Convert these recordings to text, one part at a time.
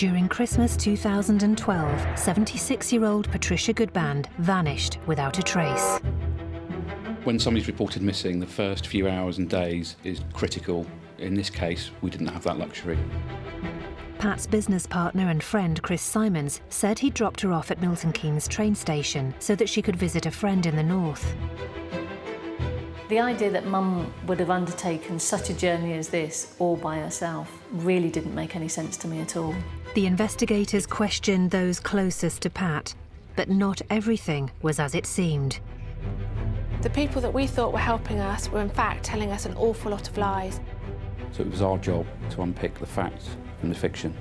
During Christmas 2012, 76-year-old Patricia Goodband vanished without a trace. When somebody's reported missing, the first few hours and days is critical. In this case, we didn't have that luxury. Pat's business partner and friend Chris Simons said he dropped her off at Milton Keynes train station so that she could visit a friend in the north. The idea that Mum would have undertaken such a journey as this all by herself really didn't make any sense to me at all. The investigators questioned those closest to Pat, but not everything was as it seemed. The people that we thought were helping us were in fact telling us an awful lot of lies. So it was our job to unpick the facts from the fiction.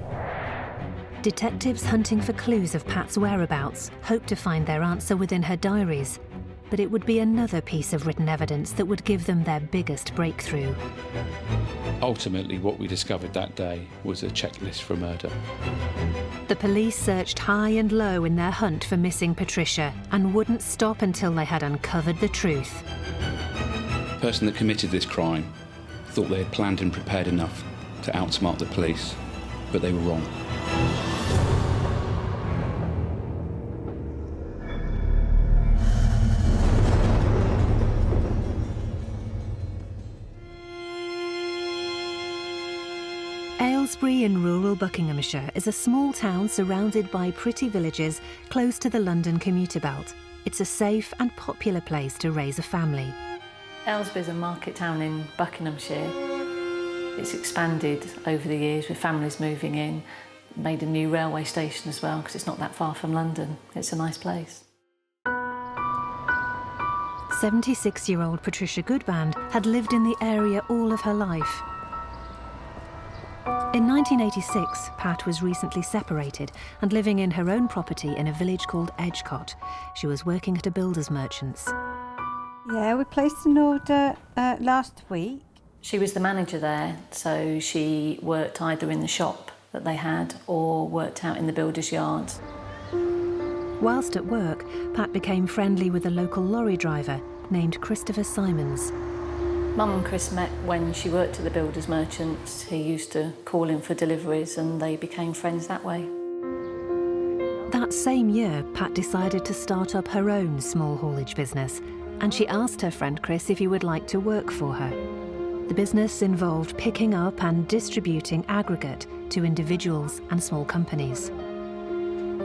Detectives hunting for clues of Pat's whereabouts hoped to find their answer within her diaries, but it would be another piece of written evidence that would give them their biggest breakthrough. Ultimately, what we discovered that day was a checklist for murder. The police searched high and low in their hunt for missing Patricia and wouldn't stop until they had uncovered the truth. The person that committed this crime thought they had planned and prepared enough to outsmart the police, but they were wrong. Aylesbury in rural Buckinghamshire is a small town surrounded by pretty villages close to the London commuter belt. It's a safe and popular place to raise a family. Aylesbury is a market town in Buckinghamshire. It's expanded over the years with families moving in, made a new railway station as well because it's not that far from London. It's a nice place. 76-year-old Patricia Goodband had lived in the area all of her life. In 1986, Pat was recently separated and living in her own property in a village called Edgecott. She was working at a builder's merchant's. Yeah, we placed an order last week. She was the manager there, so she worked either in the shop that they had or worked out in the builder's yards. Whilst at work, Pat became friendly with a local lorry driver named Christopher Simons. Mum and Chris met when she worked at the builder's merchants. He used to call in for deliveries and they became friends that way. That same year, Pat decided to start up her own small haulage business, and she asked her friend Chris if he would like to work for her. The business involved picking up and distributing aggregate to individuals and small companies.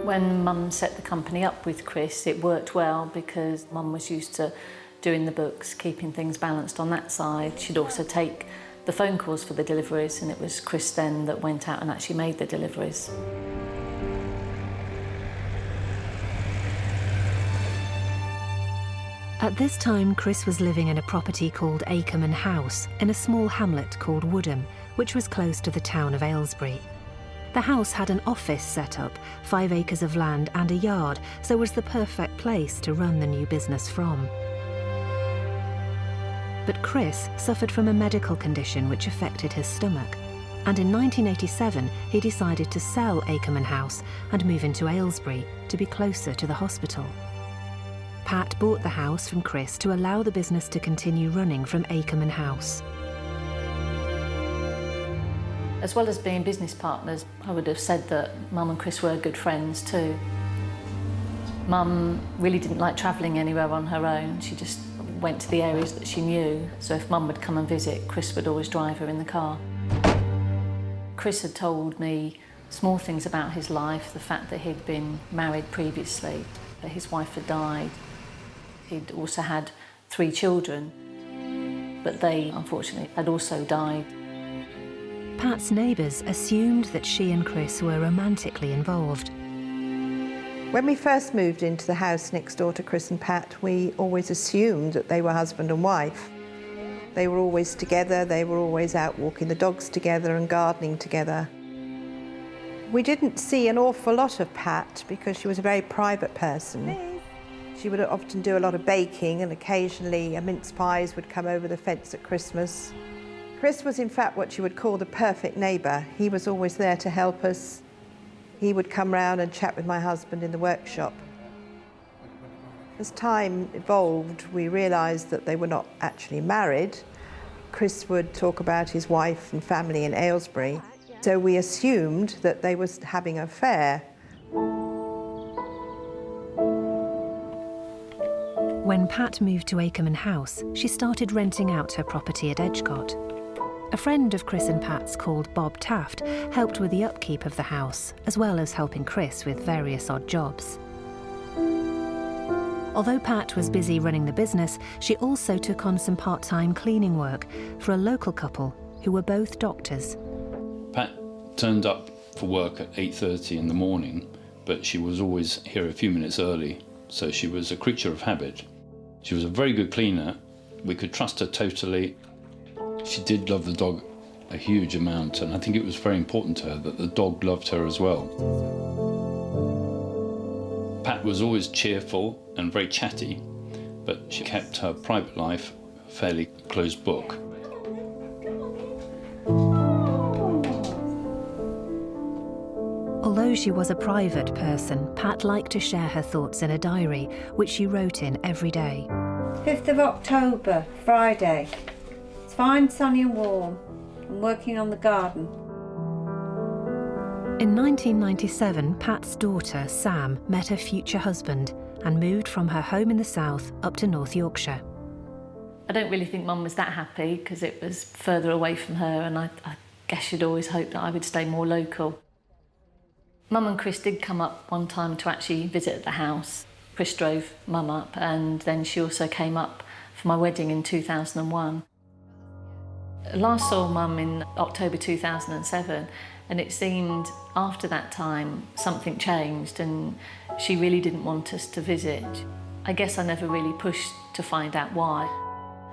When Mum set the company up with Chris, it worked well because Mum was used to doing the books, keeping things balanced on that side. She'd also take the phone calls for the deliveries, and it was Chris then that went out and actually made the deliveries. At this time, Chris was living in a property called Ackerman House in a small hamlet called Woodham, which was close to the town of Aylesbury. The house had an office set up, 5 acres of land and a yard, so was the perfect place to run the new business from. But Chris suffered from a medical condition which affected his stomach, and in 1987 he decided to sell Ackerman House and move into Aylesbury to be closer to the hospital. Pat bought the house from Chris to allow the business to continue running from Ackerman House. As well as being business partners, I would have said that Mum and Chris were good friends too. Mum really didn't like travelling anywhere on her own. She just went to the areas that she knew. So if Mum would come and visit, Chris would always drive her in the car. Chris had told me small things about his life, the fact that he'd been married previously, that his wife had died. He'd also had 3 children, but they, unfortunately, had also died. Pat's neighbours assumed that she and Chris were romantically involved. When we first moved into the house next door to Chris and Pat, we always assumed that they were husband and wife. They were always together, they were always out walking the dogs together and gardening together. We didn't see an awful lot of Pat because she was a very private person. She would often do a lot of baking, and occasionally mince pies would come over the fence at Christmas. Chris was in fact what you would call the perfect neighbour. He was always there to help us. He would come round and chat with my husband in the workshop. As time evolved, we realised that they were not actually married. Chris would talk about his wife and family in Aylesbury. So we assumed that they were having an affair. When Pat moved to Akerman House, she started renting out her property at Edgecott. A friend of Chris and Pat's called Bob Taft helped with the upkeep of the house, as well as helping Chris with various odd jobs. Although Pat was busy running the business, she also took on some part-time cleaning work for a local couple who were both doctors. Pat turned up for work at 8:30 in the morning, but she was always here a few minutes early, so she was a creature of habit. She was a very good cleaner. We could trust her totally. She did love the dog a huge amount, and I think it was very important to her that the dog loved her as well. Pat was always cheerful and very chatty, but she kept her private life a fairly closed book. Although she was a private person, Pat liked to share her thoughts in a diary, which she wrote in every day. 5th of October, Friday. It's fine, sunny and warm. I'm working on the garden. In 1997, Pat's daughter, Sam, met her future husband and moved from her home in the south up to North Yorkshire. I don't really think Mum was that happy because it was further away from her, and I guess she'd always hoped that I would stay more local. Mum and Chris did come up one time to actually visit the house. Chris drove Mum up, and then she also came up for my wedding in 2001. I last saw Mum in October 2007, and it seemed after that time something changed and she really didn't want us to visit. I guess I never really pushed to find out why.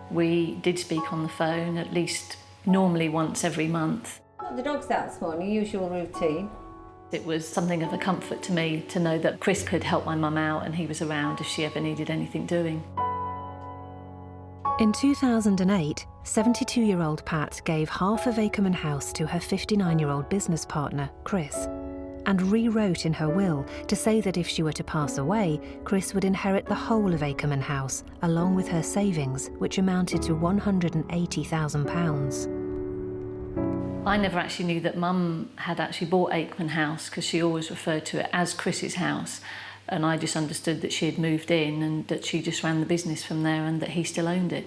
We did speak on the phone at least normally once every month. The dog's out this morning, usual routine. It was something of a comfort to me to know that Chris could help my mum out and he was around if she ever needed anything doing. In 2008, 72-year-old Pat gave half of Akerman House to her 59-year-old business partner, Chris, and rewrote in her will to say that if she were to pass away, Chris would inherit the whole of Akerman House, along with her savings, which amounted to £180,000. I never actually knew that Mum had actually bought Akerman House because she always referred to it as Chris's house, and I just understood that she had moved in and that she just ran the business from there and that he still owned it.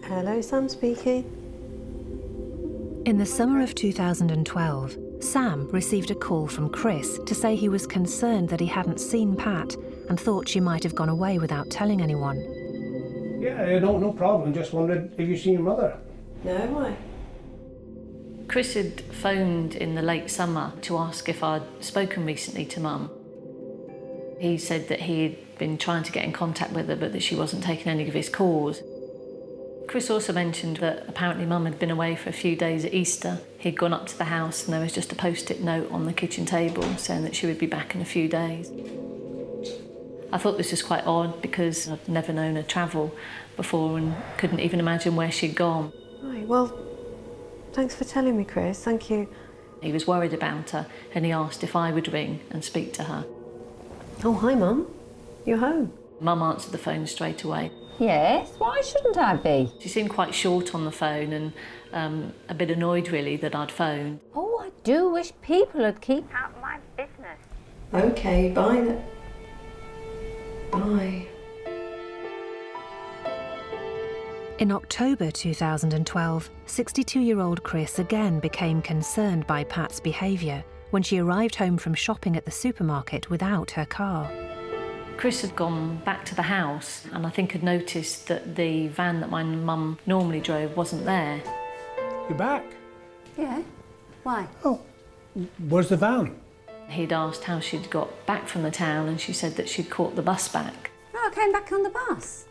Hello, Sam speaking. In the summer of 2012, Sam received a call from Chris to say he was concerned that he hadn't seen Pat and thought she might have gone away without telling anyone. Yeah, no problem. Just wondered if you've seen your mother. No, why? Chris had phoned in the late summer to ask if I'd spoken recently to Mum. He said that he had been trying to get in contact with her but that she wasn't taking any of his calls. Chris also mentioned that apparently Mum had been away for a few days at Easter. He'd gone up to the house and there was just a post-it note on the kitchen table saying that she would be back in a few days. I thought this was quite odd because I'd never known her travel before and couldn't even imagine where she'd gone. Right, well, thanks for telling me, Chris. Thank you. He was worried about her and he asked if I would ring and speak to her. Oh, hi, Mum. You're home. Mum answered the phone straight away. Yes, why shouldn't I be? She seemed quite short on the phone and a bit annoyed really that I'd phoned. Oh, I do wish people would keep out of my business. OK, bye then. Bye. In October 2012, 62-year-old Chris again became concerned by Pat's behaviour when she arrived home from shopping at the supermarket without her car. Chris had gone back to the house and I think had noticed that the van that my mum normally drove wasn't there. You're back? Yeah, why? Oh, where's the van? He'd asked how she'd got back from the town and she said that she'd caught the bus back. No, I came back on the bus.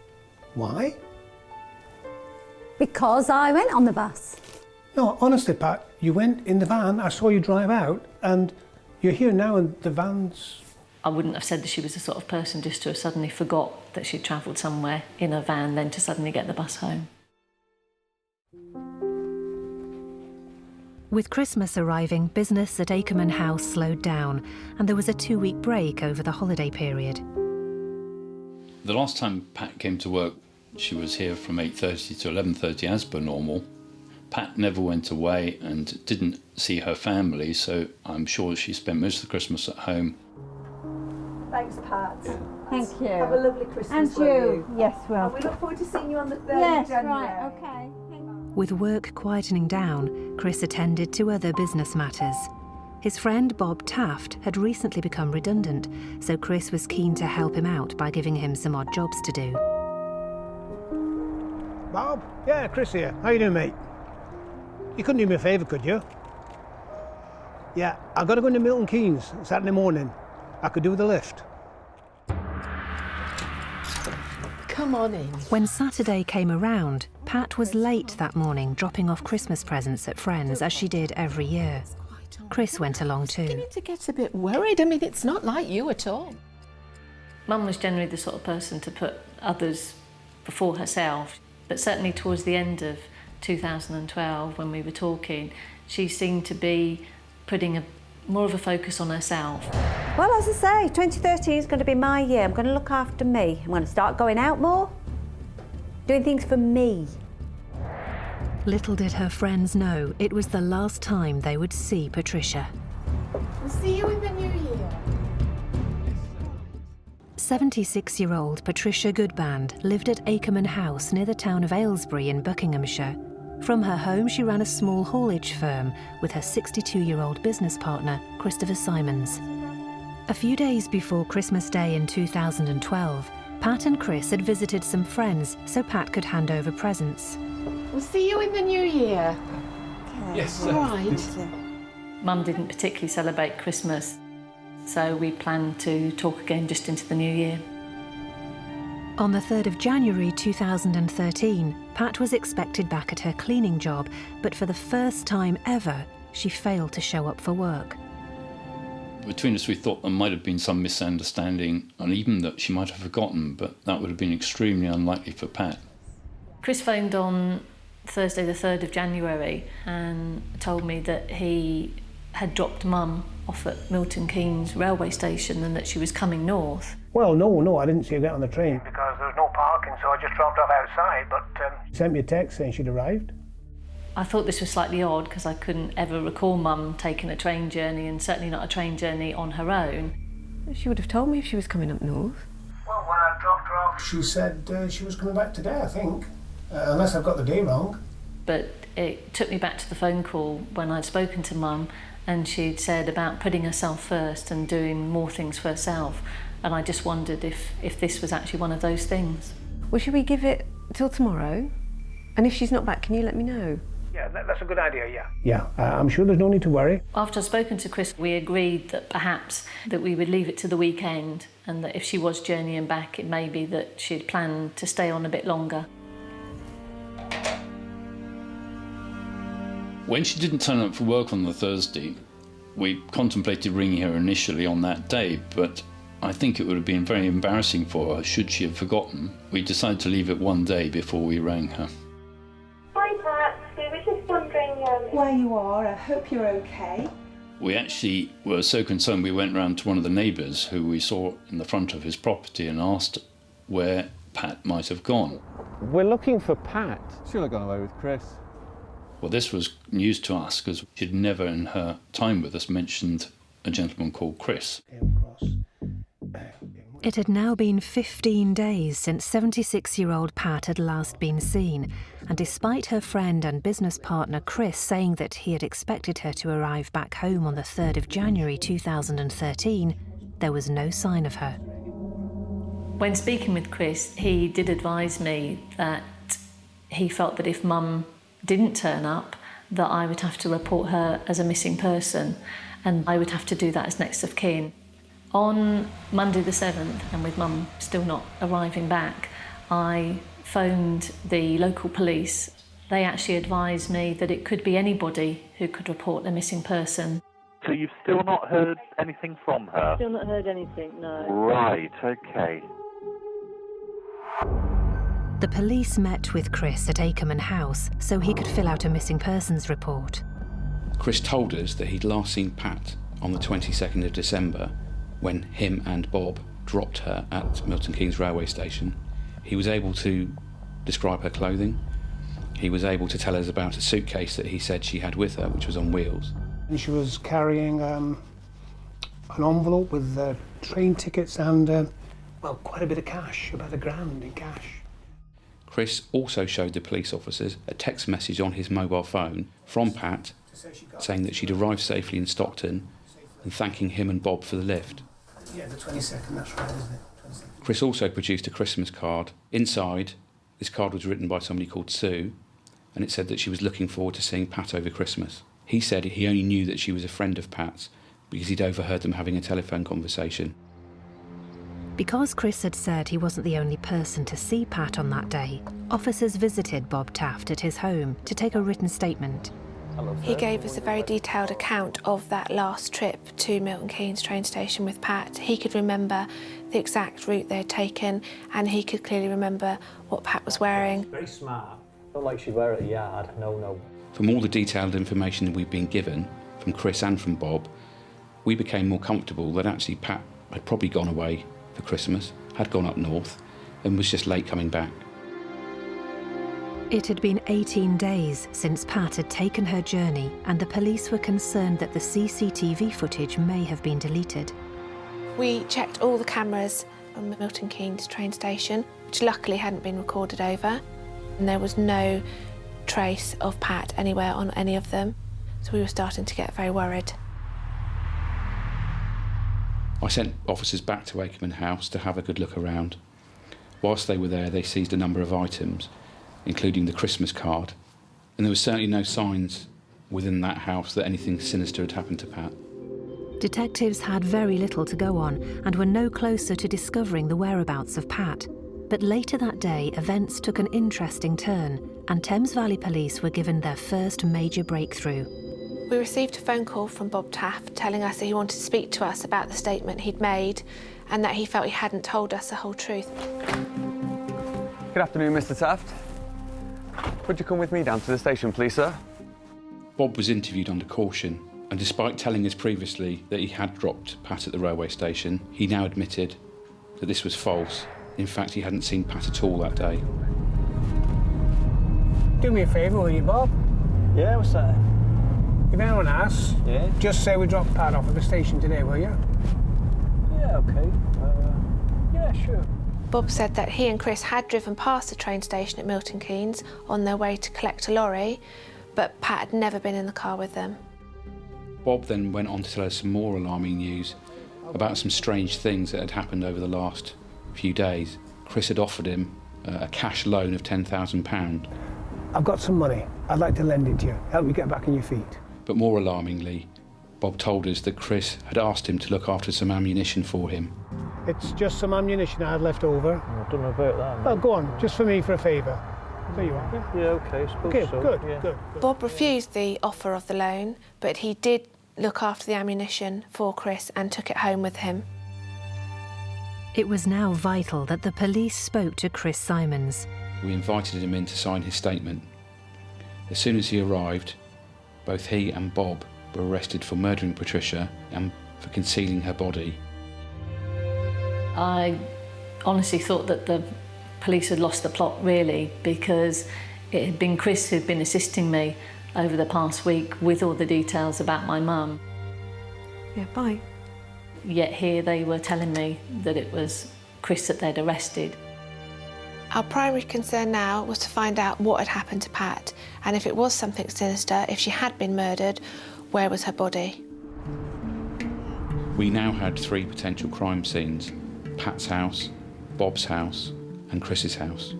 Why? Because I went on the bus. No, honestly, Pat, you went in the van, I saw you drive out, and you're here now and the van's... I wouldn't have said that she was the sort of person just to have suddenly forgot that she'd travelled somewhere in a van, then to suddenly get the bus home. With Christmas arriving, business at Akerman House slowed down and there was a 2-week break over the holiday period. The last time Pat came to work, she was here from 8:30 to 11:30 as per normal, Pat never went away and didn't see her family, so I'm sure she spent most of the Christmas at home. Thanks, Pat. Thank you. Have a lovely Christmas. And you. Yes, well. And we look forward to seeing you on the 3rd Yes, of January. right, okay. With work quietening down, Chris attended to other business matters. His friend Bob Taft had recently become redundant, so Chris was keen to help him out by giving him some odd jobs to do. Bob? Yeah, Chris here. How you doing, mate? You couldn't do me a favour, could you? Yeah, I've got to go into Milton Keynes Saturday morning. I could do with a lift. Come on in. When Saturday came around, Pat was late that morning dropping off Christmas presents at friends, as she did every year. Chris went along too. Beginning to get a bit worried. I mean, it's not like you at all. Mum was generally the sort of person to put others before herself, but certainly towards the end of 2012, when we were talking, she seemed to be putting more of a focus on herself. Well, as I say, 2013 is going to be my year. I'm going to look after me. I'm going to start going out more, doing things for me. Little did her friends know it was the last time they would see Patricia. We'll see you in the new year. 76-year-old Patricia Goodband lived at Akerman House near the town of Aylesbury in Buckinghamshire. From her home, she ran a small haulage firm with her 62-year-old business partner, Christopher Simons. A few days before Christmas Day in 2012, Pat and Chris had visited some friends so Pat could hand over presents. We'll see you in the new year. Okay. Yes, All right. Mum didn't particularly celebrate Christmas, so we planned to talk again just into the new year. On the 3rd of January 2013, Pat was expected back at her cleaning job, but for the first time ever, she failed to show up for work. Between us, we thought there might have been some misunderstanding, and even that she might have forgotten, but that would have been extremely unlikely for Pat. Chris phoned on Thursday the 3rd of January and told me that he had dropped Mum off at Milton Keynes railway station and that she was coming north. Well, no, I didn't see her get on the train. Because there was no parking, so I just dropped off outside, but she sent me a text saying she'd arrived. I thought this was slightly odd because I couldn't ever recall Mum taking a train journey, and certainly not a train journey on her own. She would have told me if she was coming up north. Well, when I dropped her off, she said she was coming back today, I think. Unless I've got the day wrong. But it took me back to the phone call when I'd spoken to Mum, and she'd said about putting herself first and doing more things for herself. And I just wondered if this was actually one of those things. Well, should we give it till tomorrow? And if she's not back, can you let me know? Yeah, that's a good idea, yeah. Yeah, I'm sure there's no need to worry. After I'd spoken to Chris, we agreed that perhaps that we would leave it to the weekend, and that if she was journeying back, it may be that she'd planned to stay on a bit longer. When she didn't turn up for work on the Thursday, we contemplated ringing her initially on that day, but I think it would have been very embarrassing for her should she have forgotten. We decided to leave it one day before we rang her. Hi Pat, we were just wondering Where you are, I hope you're okay. We actually were so concerned we went round to one of the neighbours who we saw in the front of his property and asked where Pat might have gone. We're looking for Pat. She'll have gone away with Chris. Well, this was news to us because she'd never in her time with us mentioned a gentleman called Chris. It had now been 15 days since 76-year-old Pat had last been seen, and despite her friend and business partner Chris saying that he had expected her to arrive back home on the 3rd of January 2013, there was no sign of her. When speaking with Chris, he did advise me that he felt that if Mum didn't turn up, that I would have to report her as a missing person, and I would have to do that as next of kin. On Monday the 7th, and with Mum still not arriving back, I phoned the local police. They actually advised me that it could be anybody who could report a missing person. So you've still not heard anything from her? Still not heard anything, no. Right, okay. The police met with Chris at Akerman House so he could fill out a missing persons report. Chris told us that he'd last seen Pat on the 22nd of December when him and Bob dropped her at Milton Keynes railway station. He was able to describe her clothing. he was able to tell us about a suitcase that he said she had with her, which was on wheels. And she was carrying an envelope with train tickets and, well, quite a bit of cash, about £1,000 in cash. Chris also showed the police officers a text message on his mobile phone from Pat saying that she'd arrived safely in Stockton and thanking him and Bob for the lift. Yeah, the 22nd, that's right, isn't it? 22nd. Chris also produced a Christmas card. Inside, this card was written by somebody called Sue, and it said that she was looking forward to seeing Pat over Christmas. He said he only knew that she was a friend of Pat's because he'd overheard them having a telephone conversation. Because Chris had said he wasn't the only person to see Pat on that day, officers visited Bob Taft at his home to take a written statement. He gave us a very detailed account of that last trip to Milton Keynes train station with Pat. He could remember the exact route they had taken, and he could clearly remember what Pat was wearing. Very smart. Not like she'd wear it at the yard, no. From all the detailed information that we'd been given, from Chris and from Bob, we became more comfortable that actually Pat had probably gone away for Christmas, had gone up north, and was just late coming back. It had been 18 days since Pat had taken her journey, and the police were concerned that the CCTV footage may have been deleted. We checked all the cameras on the Milton Keynes train station, which luckily hadn't been recorded over, and there was no trace of Pat anywhere on any of them, so we were starting to get very worried. I sent officers back to Akerman House to have a good look around. Whilst they were there, they seized a number of items, including the Christmas card, and there were certainly no signs within that house that anything sinister had happened to Pat. Detectives had very little to go on and were no closer to discovering the whereabouts of Pat. But later that day, events took an interesting turn, and Thames Valley Police were given their first major breakthrough. We received a phone call from Bob Taft telling us that he wanted to speak to us about the statement he'd made and that he felt he hadn't told us the whole truth. Good afternoon, Mr. Taft. Would you come with me down to the station, please, sir? Bob was interviewed under caution, and despite telling us previously that he had dropped Pat at the railway station, he now admitted that this was false. In fact, he hadn't seen Pat at all that day. Do me a favour, will you, Bob? Yeah, what's that? If anyone asks, just say we dropped Pat off at the station today, will you? Yeah, OK. Yeah, sure. Bob said that he and Chris had driven past the train station at Milton Keynes on their way to collect a lorry, but Pat had never been in the car with them. Bob then went on to tell us some more alarming news about some strange things that had happened over the last few days. Chris had offered him a cash loan of £10,000. I've got some money. I'd like to lend it to you, help you get back on your feet. But more alarmingly, Bob told us that Chris had asked him to look after some ammunition for him. It's just some ammunition I had left over. I don't know about that, mate. Oh, go on, just for me for a favour. There you are. Yeah, OK, I suppose okay, so. Good. Bob refused the offer of the loan, but he did look after the ammunition for Chris and took it home with him. It was now vital that the police spoke to Chris Simons. We invited him in to sign his statement. As soon as he arrived, both he and Bob were arrested for murdering Patricia and for concealing her body. I honestly thought that the police had lost the plot, really, because it had been Chris who'd been assisting me over the past week with all the details about my mum. Yeah, bye. Yet here they were telling me that it was Chris that they'd arrested. Our primary concern now was to find out what had happened to Pat, and if it was something sinister, if she had been murdered, where was her body? We now had 3 potential crime scenes: Pat's house, Bob's house and Chris's house.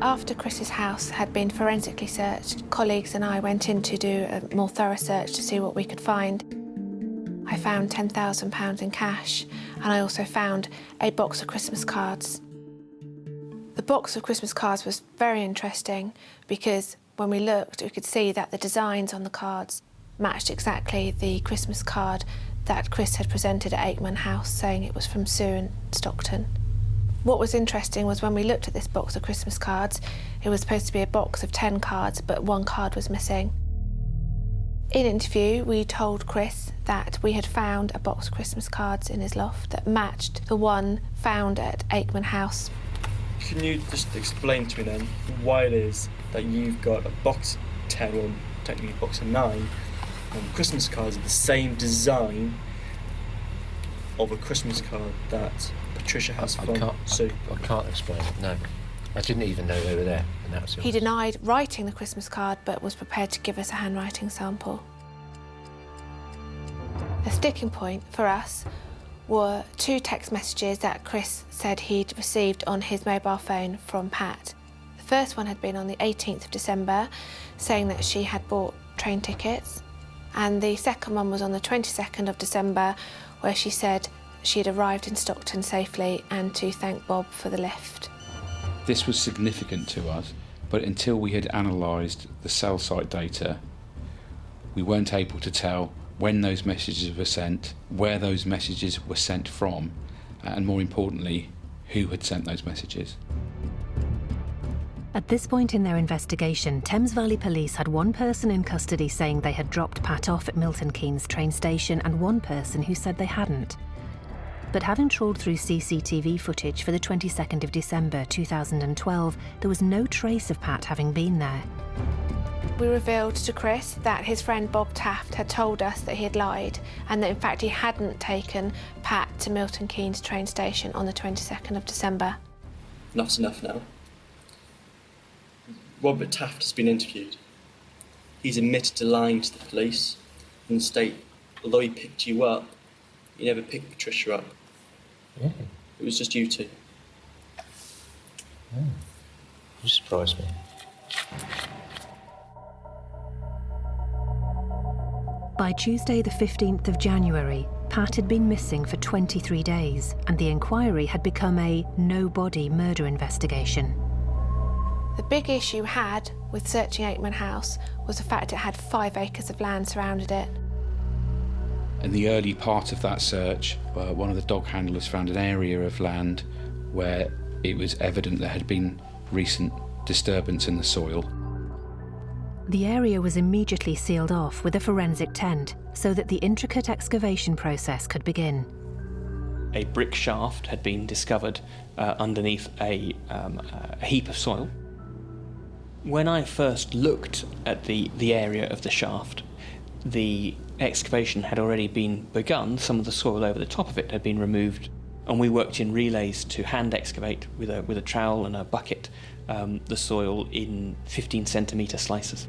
After Chris's house had been forensically searched, colleagues and I went in to do a more thorough search to see what we could find. I found £10,000 in cash, and I also found a box of Christmas cards. The box of Christmas cards was very interesting because when we looked, we could see that the designs on the cards matched exactly the Christmas card that Chris had presented at Akerman House, saying it was from Sue in Stockton. What was interesting was when we looked at this box of Christmas cards, it was supposed to be a box of 10 cards, but 1 card was missing. In interview, we told Chris that we had found a box of Christmas cards in his loft that matched the one found at Akerman House. Can you just explain to me then why it is that you've got a box 10, or technically box of 9, Christmas cards of the same design of a Christmas card that Patricia has from Sue? I can't explain it, no. I didn't even know they were there, and that's He denied writing the Christmas card, but was prepared to give us a handwriting sample. A sticking point for us were 2 text messages that Chris said he'd received on his mobile phone from Pat. The first one had been on the 18th of December, saying that she had bought train tickets, and the second one was on the 22nd of December, where she said she had arrived in Stockton safely and to thank Bob for the lift. This was significant to us, but until we had analysed the cell site data, we weren't able to tell when those messages were sent, where those messages were sent from, and more importantly, who had sent those messages. At this point in their investigation, Thames Valley Police had one person in custody saying they had dropped Pat off at Milton Keynes train station and one person who said they hadn't. But having trawled through CCTV footage for the 22nd of December 2012, there was no trace of Pat having been there. We revealed to Chris that his friend Bob Taft had told us that he had lied, and that in fact he hadn't taken Pat to Milton Keynes train station on the 22nd of December. Enough's enough now. Robert Taft has been interviewed. He's admitted to lying to the police in the state, although he picked you up, he never picked Patricia up. Yeah. It was just you two. Oh. You surprised me. By Tuesday the 15th of January, Pat had been missing for 23 days and the inquiry had become a no-body murder investigation. The big issue we had with searching Aikman House was the fact it had 5 acres of land surrounded it. In the early part of that search, one of the dog handlers found an area of land where it was evident there had been recent disturbance in the soil. The area was immediately sealed off with a forensic tent so that the intricate excavation process could begin. A brick shaft had been discovered underneath a heap of soil. When I first looked at the area of the shaft, the excavation had already been begun. Some of the soil over the top of it had been removed, and we worked in relays to hand excavate with a trowel and a bucket the soil in 15-centimetre slices.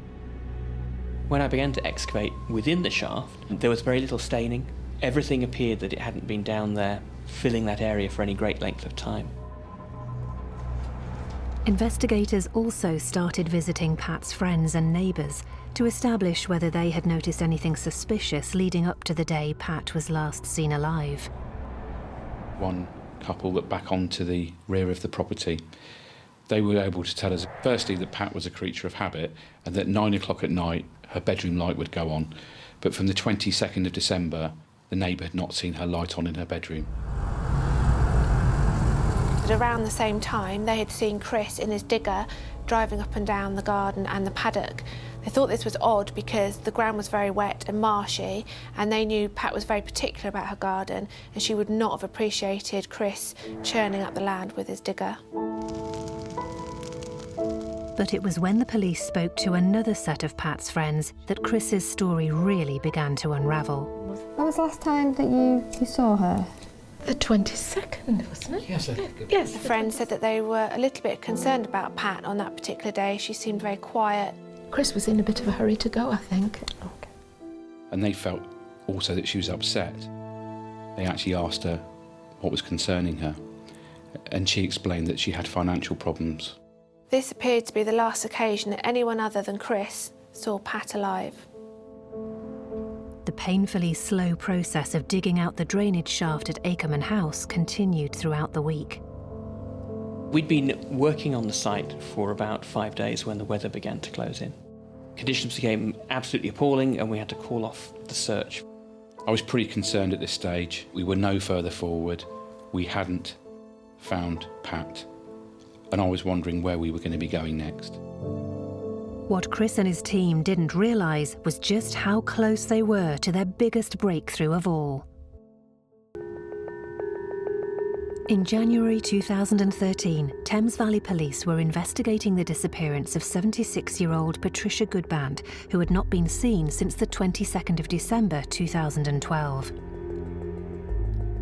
When I began to excavate within the shaft, there was very little staining. Everything appeared that it hadn't been down there, filling that area for any great length of time. Investigators also started visiting Pat's friends and neighbours to establish whether they had noticed anything suspicious leading up to the day Pat was last seen alive. One couple that back onto the rear of the property, they were able to tell us firstly that Pat was a creature of habit and that 9 o'clock at night her bedroom light would go on, but from the 22nd of December the neighbour had not seen her light on in her bedroom. But around the same time they had seen Chris in his digger driving up and down the garden and the paddock. They thought this was odd because the ground was very wet and marshy, and they knew Pat was very particular about her garden and she would not have appreciated Chris churning up the land with his digger. But it was when the police spoke to another set of Pat's friends that Chris's story really began to unravel. When was the last time that you saw her? The 22nd, wasn't it? Yes, Yes. The friends said that they were a little bit concerned about Pat on that particular day. She seemed very quiet. Chris was in a bit of a hurry to go, I think. And they felt also that she was upset. They actually asked her what was concerning her, and she explained that she had financial problems. This appeared to be the last occasion that anyone other than Chris saw Pat alive. The painfully slow process of digging out the drainage shaft at Akerman House continued throughout the week. We'd been working on the site for about 5 days when the weather began to close in. Conditions became absolutely appalling and we had to call off the search. I was pretty concerned at this stage. We were no further forward. We hadn't found Pat, and I was wondering where we were going to be going next. What Chris and his team didn't realise was just how close they were to their biggest breakthrough of all. In January 2013, Thames Valley Police were investigating the disappearance of 76-year-old Patricia Goodband, who had not been seen since the 22nd of December 2012.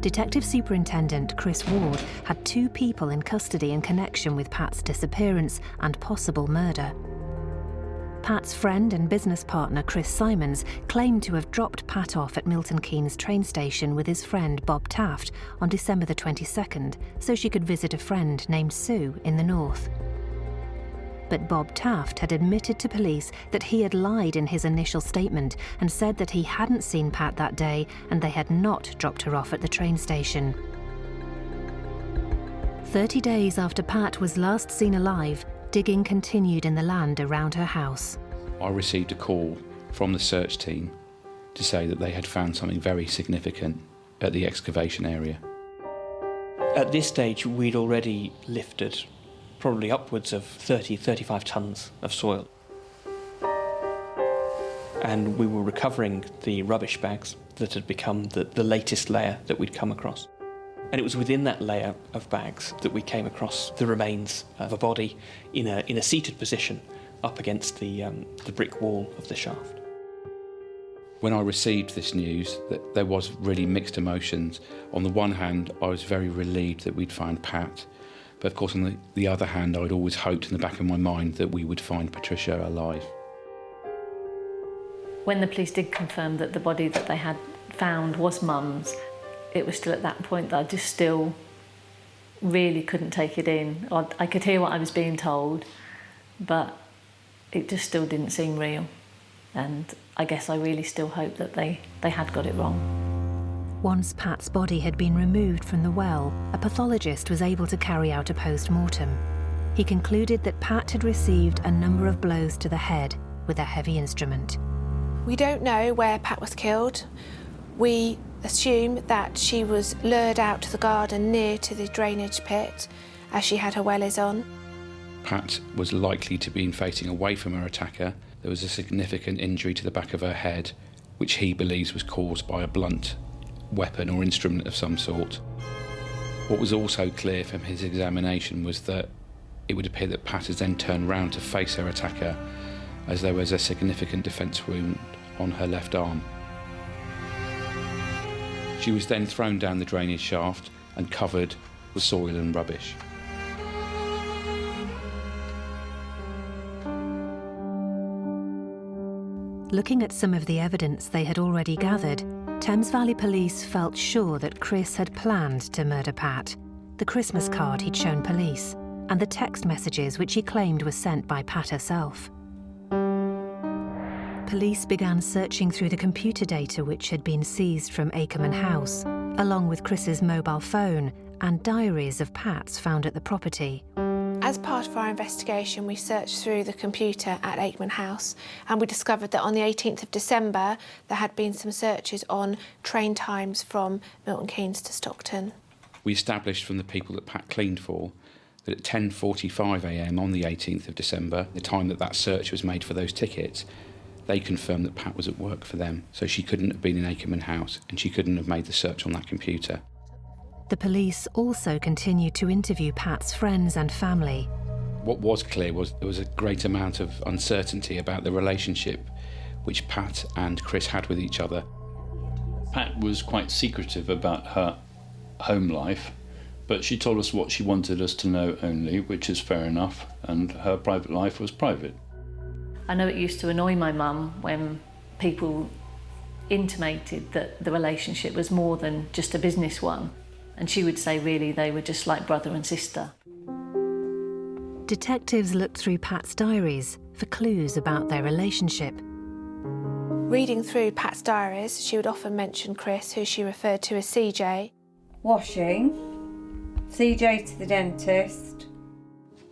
Detective Superintendent Chris Ward had 2 people in custody in connection with Pat's disappearance and possible murder. Pat's friend and business partner Chris Simons claimed to have dropped Pat off at Milton Keynes train station with his friend Bob Taft on December the 22nd so she could visit a friend named Sue in the north. But Bob Taft had admitted to police that he had lied in his initial statement and said that he hadn't seen Pat that day and they had not dropped her off at the train station. 30 days after Pat was last seen alive, digging continued in the land around her house. I received a call from the search team to say that they had found something very significant at the excavation area. At this stage, we'd already lifted probably upwards of 35 tonnes of soil. And we were recovering the rubbish bags that had become the latest layer that we'd come across. And it was within that layer of bags that we came across the remains of a body in a seated position up against the brick wall of the shaft. When I received this news, that there was really mixed emotions. On the one hand, I was very relieved that we'd found Pat, but of course on the other hand, I'd always hoped in the back of my mind that we would find Patricia alive. When the police did confirm that the body that they had found was Mum's, it was still at that point that I just still really couldn't take it in. I could hear what I was being told, but it just still didn't seem real. And I guess I really still hope that they had got it wrong. Once Pat's body had been removed from the well, a pathologist was able to carry out a post-mortem. He concluded that Pat had received a number of blows to the head with a heavy instrument. We don't know where Pat was killed. We assume that she was lured out to the garden near to the drainage pit as she had her wellies on. Pat was likely to be facing away from her attacker. There was a significant injury to the back of her head, which he believes was caused by a blunt weapon or instrument of some sort. What was also clear from his examination was that it would appear that Pat has then turned round to face her attacker, as there was a significant defence wound on her left arm. She was then thrown down the drainage shaft and covered with soil and rubbish. Looking at some of the evidence they had already gathered, Thames Valley Police felt sure that Chris had planned to murder Pat, the Christmas card he'd shown police, and the text messages which he claimed were sent by Pat herself. Police began searching through the computer data which had been seized from Akerman House, along with Chris's mobile phone and diaries of Pat's found at the property. As part of our investigation, we searched through the computer at Akerman House and we discovered that on the 18th of December there had been some searches on train times from Milton Keynes to Stockton. We established from the people that Pat cleaned for that at 10:45 a.m. on the 18th of December, the time that search was made for those tickets, they confirmed that Pat was at work for them, so she couldn't have been in Akerman House and she couldn't have made the search on that computer. The police also continued to interview Pat's friends and family. What was clear was there was a great amount of uncertainty about the relationship which Pat and Chris had with each other. Pat was quite secretive about her home life, but she told us what she wanted us to know only, which is fair enough, and her private life was private. I know it used to annoy my mum when people intimated that the relationship was more than just a business one, and she would say really they were just like brother and sister. Detectives looked through Pat's diaries for clues about their relationship. Reading through Pat's diaries, she would often mention Chris, who she referred to as CJ. Washing, CJ to the dentist.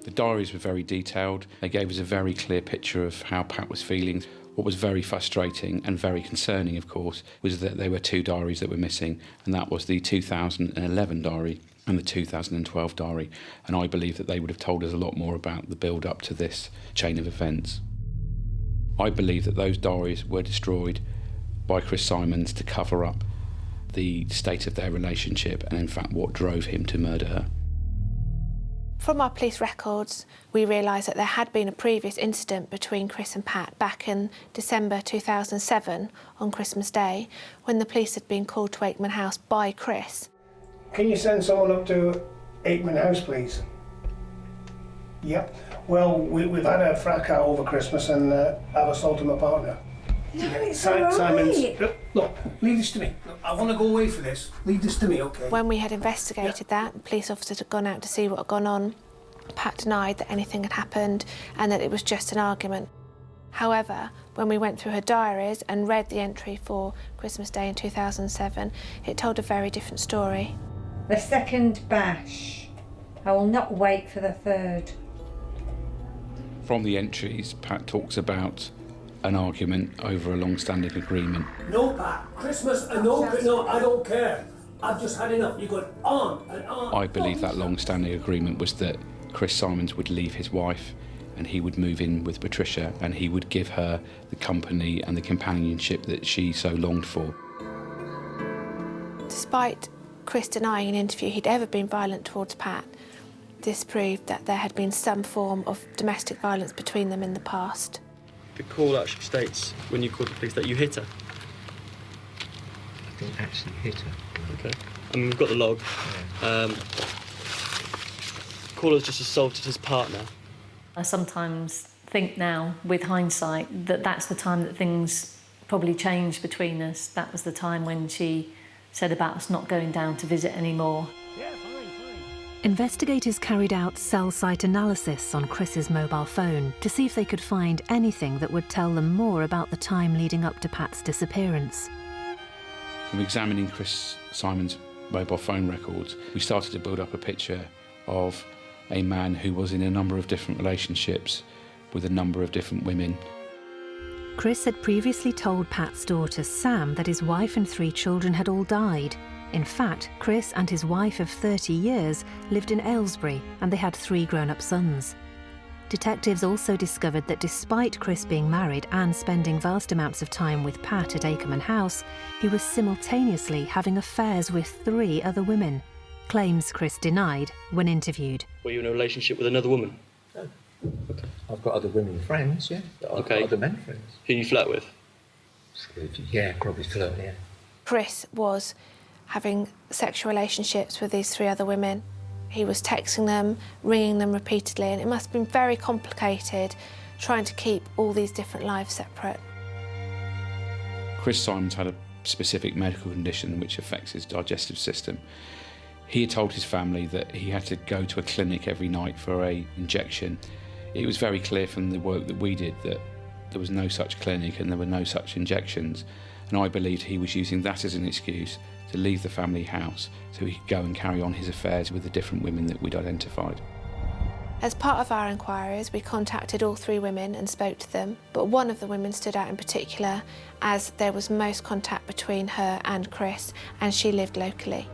The diaries were very detailed. They gave us a very clear picture of how Pat was feeling. What was very frustrating and very concerning, of course, was that there were 2 diaries that were missing, and that was the 2011 diary and the 2012 diary. And I believe that they would have told us a lot more about the build-up to this chain of events. I believe that those diaries were destroyed by Chris Simons to cover up the state of their relationship and, in fact, what drove him to murder her. From our police records, we realised that there had been a previous incident between Chris and Pat back in December 2007 on Christmas Day, when the police had been called to Aikman House by Chris. Can you send someone up to Aikman House, please? Yep. Well, we've had a fracas over Christmas and I've assaulted my partner. No, it's all right. Simon's... Look, leave this to me. Look, I want to go away for this. Leave this to me, OK? When we had investigated that, the police officers had gone out to see what had gone on. Pat denied that anything had happened and that it was just an argument. However, when we went through her diaries and read the entry for Christmas Day in 2007, it told a very different story. The second bash. I will not wait for the third. From the entries, Pat talks about an argument over a long-standing agreement. No, Pat. Christmas and no, I don't care. I've just had enough. You got on and on. I believe that long-standing agreement was that Chris Simons would leave his wife and he would move in with Patricia and he would give her the company and the companionship that she so longed for. Despite Chris denying in an interview he'd ever been violent towards Pat, this proved that there had been some form of domestic violence between them in the past. The call actually states, when you called the police, that you hit her. I didn't actually hit her. Okay. I mean, we've got the log. Yeah. Caller's just assaulted his partner. I sometimes think now, with hindsight, that that's the time that things probably changed between us. That was the time when she said about us not going down to visit anymore. Investigators carried out cell site analysis on Chris's mobile phone to see if they could find anything that would tell them more about the time leading up to Pat's disappearance. From examining Chris Simons' mobile phone records, we started to build up a picture of a man who was in a number of different relationships with a number of different women. Chris had previously told Pat's daughter Sam that his wife and 3 children had all died. In fact, Chris and his wife of 30 years lived in Aylesbury and they had 3 grown-up sons. Detectives also discovered that despite Chris being married and spending vast amounts of time with Pat at Aikman House, he was simultaneously having affairs with 3 other women, claims Chris denied when interviewed. Were you in a relationship with another woman? No. Okay. I've got other women friends, yeah. I've got other men friends. Who you flirt with? Yeah, probably flirt, yeah. Chris was having sexual relationships with these 3 other women. He was texting them, ringing them repeatedly, and it must have been very complicated trying to keep all these different lives separate. Chris Simons had a specific medical condition which affects his digestive system. He had told his family that he had to go to a clinic every night for an injection. It was very clear from the work that we did that there was no such clinic and there were no such injections, and I believed he was using that as an excuse to leave the family house so he could go and carry on his affairs with the different women that we'd identified. As part of our inquiries, we contacted all 3 women and spoke to them, but one of the women stood out in particular as there was most contact between her and Chris, and she lived locally.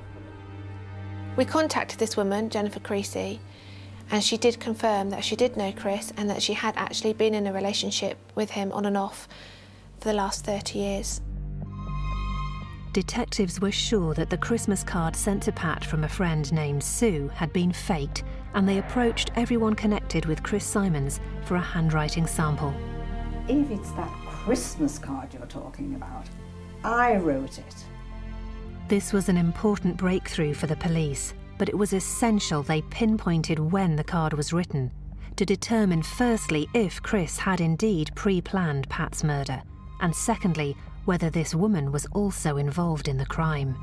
We contacted this woman, Jennifer Creasy, and she did confirm that she did know Chris and that she had actually been in a relationship with him on and off for the last 30 years. Detectives were sure that the Christmas card sent to Pat from a friend named Sue had been faked, and they approached everyone connected with Chris Simons for a handwriting sample. If it's that Christmas card you're talking about, I wrote it. This was an important breakthrough for the police, but it was essential they pinpointed when the card was written, to determine firstly if Chris had indeed pre-planned Pat's murder, and secondly, whether this woman was also involved in the crime.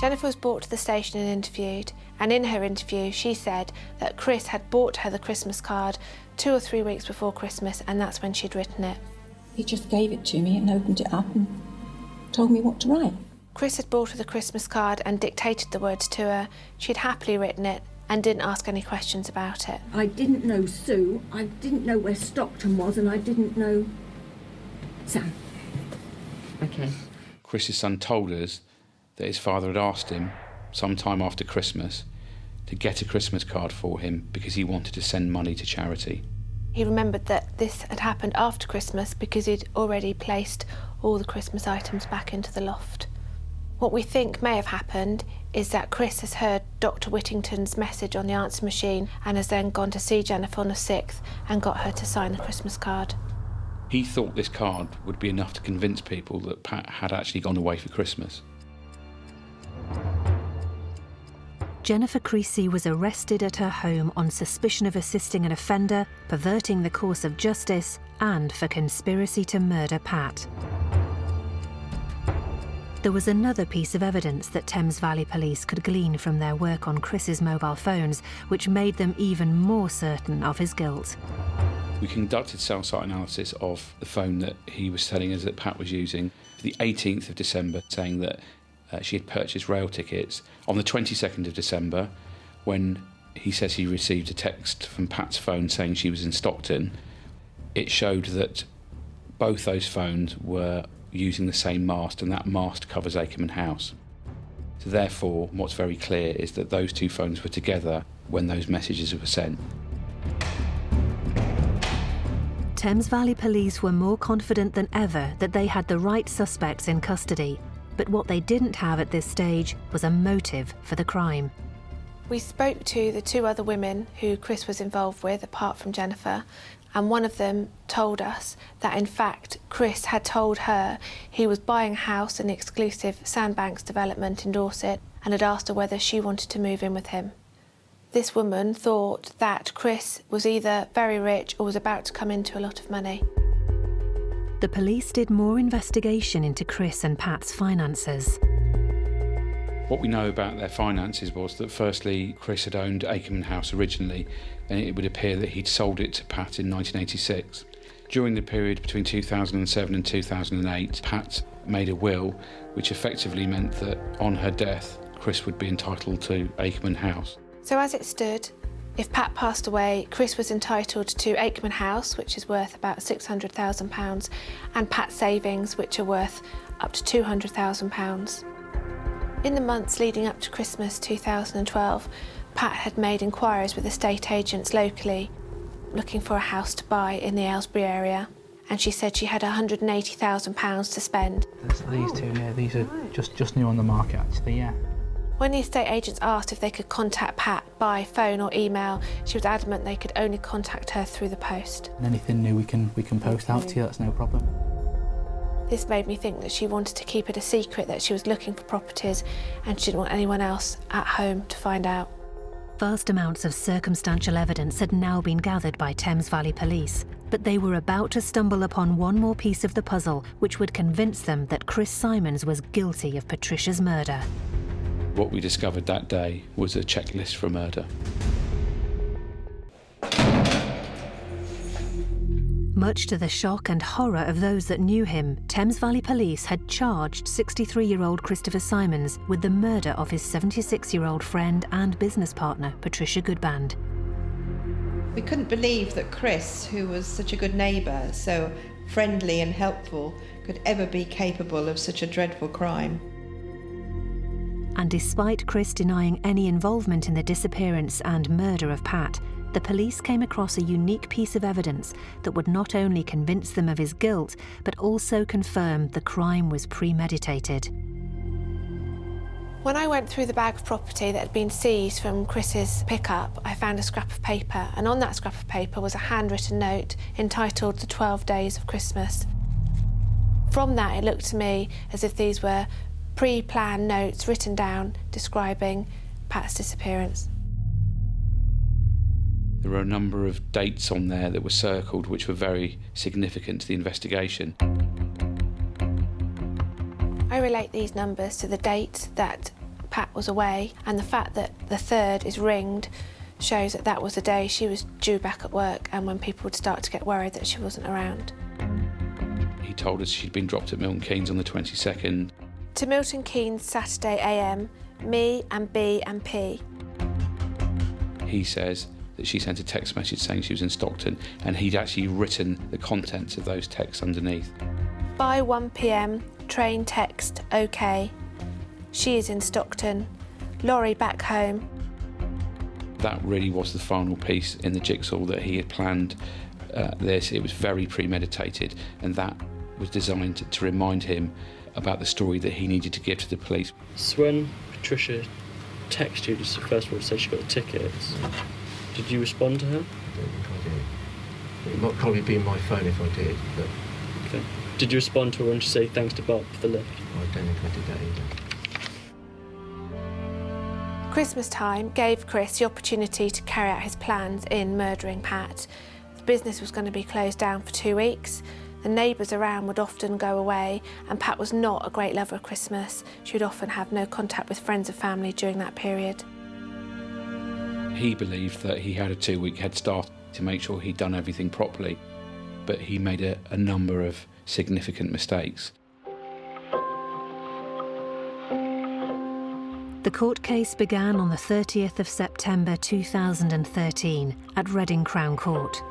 Jennifer was brought to the station and interviewed, and in her interview she said that Chris had bought her the Christmas card 2 or 3 weeks before Christmas, and that's when she'd written it. He just gave it to me and opened it up and told me what to write. Chris had bought her the Christmas card and dictated the words to her. She'd happily written it and didn't ask any questions about it. I didn't know Sue, I didn't know where Stockton was, and I didn't know Sam. Okay. Chris's son told us that his father had asked him, sometime after Christmas, to get a Christmas card for him because he wanted to send money to charity. He remembered that this had happened after Christmas because he'd already placed all the Christmas items back into the loft. What we think may have happened is that Chris has heard Dr. Whittington's message on the answer machine and has then gone to see Jennifer on the 6th and got her to sign the Christmas card. He thought this card would be enough to convince people that Pat had actually gone away for Christmas. Jennifer Creasy was arrested at her home on suspicion of assisting an offender, perverting the course of justice, and for conspiracy to murder Pat. There was another piece of evidence that Thames Valley Police could glean from their work on Chris's mobile phones, which made them even more certain of his guilt. We conducted cell site analysis of the phone that he was telling us that Pat was using for the 18th of December, saying that she had purchased rail tickets. On the 22nd of December, when he says he received a text from Pat's phone saying she was in Stockton, it showed that both those phones were using the same mast, and that mast covers Akerman House. So therefore, what's very clear is that those two phones were together when those messages were sent. Thames Valley Police were more confident than ever that they had the right suspects in custody, but what they didn't have at this stage was a motive for the crime. We spoke to the 2 other women who Chris was involved with, apart from Jennifer, and one of them told us that in fact Chris had told her he was buying a house in the exclusive Sandbanks development in Dorset and had asked her whether she wanted to move in with him. This woman thought that Chris was either very rich or was about to come into a lot of money. The police did more investigation into Chris and Pat's finances. What we know about their finances was that firstly, Chris had owned Akerman House originally, and it would appear that he'd sold it to Pat in 1986. During the period between 2007 and 2008, Pat made a will, which effectively meant that on her death, Chris would be entitled to Akerman House. So as it stood, if Pat passed away, Chris was entitled to Akerman House, which is worth about £600,000, and Pat's savings, which are worth up to £200,000. In the months leading up to Christmas 2012, Pat had made inquiries with estate agents locally, looking for a house to buy in the Aylesbury area, and she said she had £180,000 to spend. These two, yeah, these are just new on the market actually, yeah. When the estate agents asked if they could contact Pat by phone or email, she was adamant they could only contact her through the post. And anything new we can post out to you, that's no problem. This made me think that she wanted to keep it a secret that she was looking for properties and she didn't want anyone else at home to find out. Vast amounts of circumstantial evidence had now been gathered by Thames Valley Police, but they were about to stumble upon one more piece of the puzzle which would convince them that Chris Simons was guilty of Patricia's murder. What we discovered that day was a checklist for murder. Much to the shock and horror of those that knew him, Thames Valley Police had charged 63-year-old Christopher Simons with the murder of his 76-year-old friend and business partner, Patricia Goodband. We couldn't believe that Chris, who was such a good neighbour, so friendly and helpful, could ever be capable of such a dreadful crime. And despite Chris denying any involvement in the disappearance and murder of Pat, the police came across a unique piece of evidence that would not only convince them of his guilt, but also confirm the crime was premeditated. When I went through the bag of property that had been seized from Chris's pickup, I found a scrap of paper, and on that scrap of paper was a handwritten note entitled The 12 Days of Christmas. From that, it looked to me as if these were pre-planned notes written down describing Pat's disappearance. There were a number of dates on there that were circled which were very significant to the investigation. I relate these numbers to the date that Pat was away, and the fact that the 3rd is ringed shows that that was the day she was due back at work and when people would start to get worried that she wasn't around. He told us she'd been dropped at Milton Keynes on the 22nd. To Milton Keynes Saturday AM, me and B and P. He says that she sent a text message saying she was in Stockton, and he'd actually written the contents of those texts underneath. By 1 PM, train text OK. She is in Stockton. Lorry back home. That really was the final piece in the jigsaw that he had planned this. It was very premeditated, and that was designed to remind him about the story that he needed to give to the police. So when Patricia texted you just first of all to say she got the tickets, did you respond to her? I don't think I did. It might probably be in my phone if I did, but... Okay. Did you respond to her and say thanks to Bob for the lift? I don't think I did that either. Christmas time gave Chris the opportunity to carry out his plans in murdering Pat. The business was going to be closed down for 2 weeks. The neighbours around would often go away, and Pat was not a great lover of Christmas. She would often have no contact with friends and family during that period. He believed that he had a 2-week head start to make sure he'd done everything properly, but he made a number of significant mistakes. The court case began on the 30th of September 2013 at Reading Crown Court.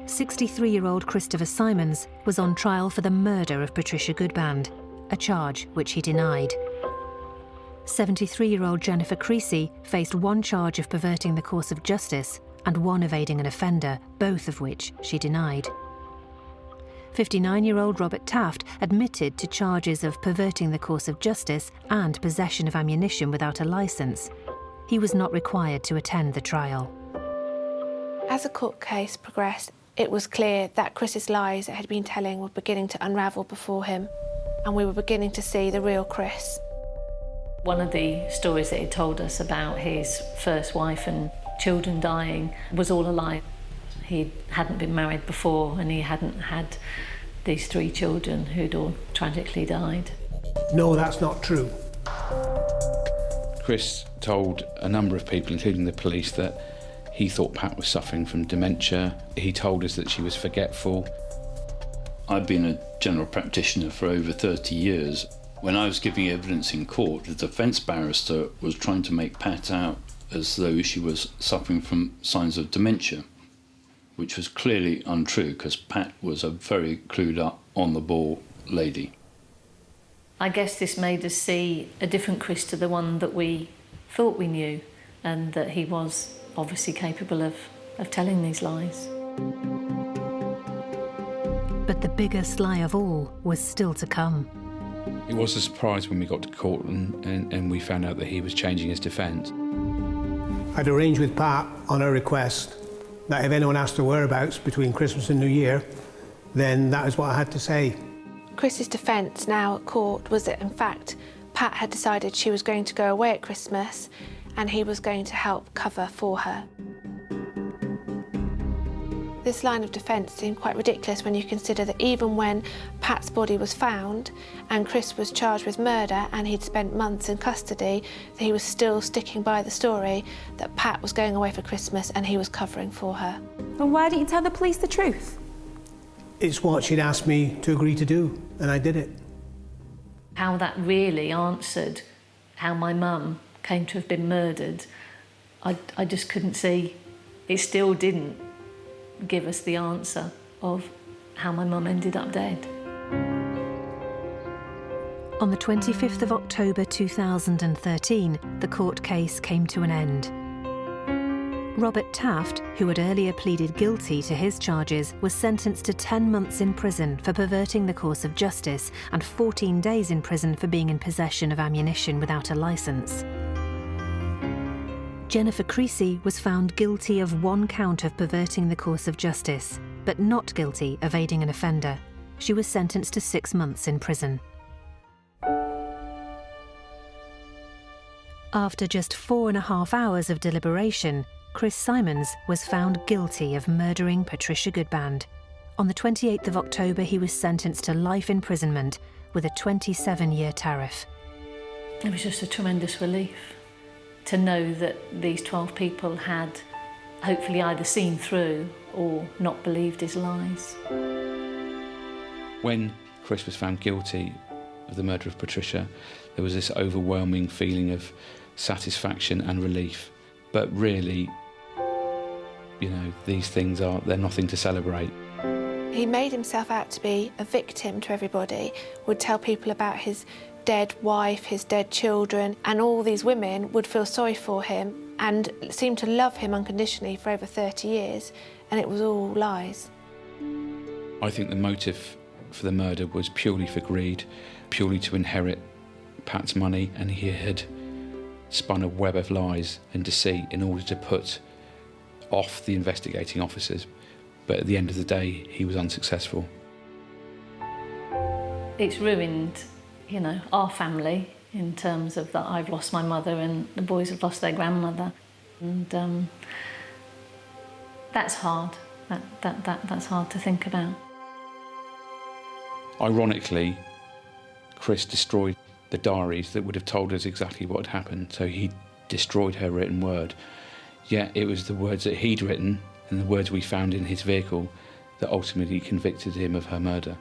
63-year-old Christopher Simons was on trial for the murder of Patricia Goodband, a charge which he denied. 73-year-old Jennifer Creasy faced 1 charge of perverting the course of justice and 1 of aiding an offender, both of which she denied. 59-year-old Robert Taft admitted to charges of perverting the course of justice and possession of ammunition without a licence. He was not required to attend the trial. As the court case progressed, it was clear that Chris's lies that he had been telling were beginning to unravel before him, and we were beginning to see the real Chris. One of the stories that he told us about his first wife and children dying was all a lie. He hadn't been married before and he hadn't had these 3 children who'd all tragically died. No, that's not true. Chris told a number of people, including the police, that he thought Pat was suffering from dementia. He told us that she was forgetful. I've been a general practitioner for over 30 years. When I was giving evidence in court, the defence barrister was trying to make Pat out as though she was suffering from signs of dementia, which was clearly untrue because Pat was a very clued up, on-the-ball lady. I guess this made us see a different Chris to the one that we thought we knew, and that he was obviously capable of telling these lies. But the biggest lie of all was still to come. It was a surprise when we got to court and we found out that he was changing his defence. I'd arranged with Pat on her request that if anyone asked her whereabouts between Christmas and New Year, then that is what I had to say. Chris's defence now at court was that, in fact, Pat had decided she was going to go away at Christmas and he was going to help cover for her. This line of defence seemed quite ridiculous when you consider that even when Pat's body was found and Chris was charged with murder and he'd spent months in custody, that he was still sticking by the story that Pat was going away for Christmas and he was covering for her. And why didn't you tell the police the truth? It's what she'd asked me to agree to do, and I did it. How that really answered how my mum came to have been murdered, I just couldn't see. It still didn't give us the answer of how my mum ended up dead. On the 25th of October 2013, the court case came to an end. Robert Taft, who had earlier pleaded guilty to his charges, was sentenced to 10 months in prison for perverting the course of justice and 14 days in prison for being in possession of ammunition without a licence. Jennifer Creasy was found guilty of 1 count of perverting the course of justice, but not guilty of aiding an offender. She was sentenced to 6 months in prison. After just 4.5 hours of deliberation, Chris Simons was found guilty of murdering Patricia Goodband. On the 28th of October, he was sentenced to life imprisonment with a 27-year tariff. It was just a tremendous relief to know that these 12 people had hopefully either seen through or not believed his lies. When Chris was found guilty of the murder of Patricia, there was this overwhelming feeling of satisfaction and relief. But really, you know, these things they're nothing to celebrate. He made himself out to be a victim to everybody, would tell people about his dead wife, his dead children, and all these women would feel sorry for him and seemed to love him unconditionally for over 30 years, and it was all lies. I think the motive for the murder was purely for greed, purely to inherit Pat's money, and he had spun a web of lies and deceit in order to put off the investigating officers. But at the end of the day, he was unsuccessful. It's ruined, you know, our family in terms of that I've lost my mother and the boys have lost their grandmother. And that's hard. That's hard to think about. Ironically, Chris destroyed the diaries that would have told us exactly what had happened, so he destroyed her written word. Yet it was the words that he'd written and the words we found in his vehicle that ultimately convicted him of her murder.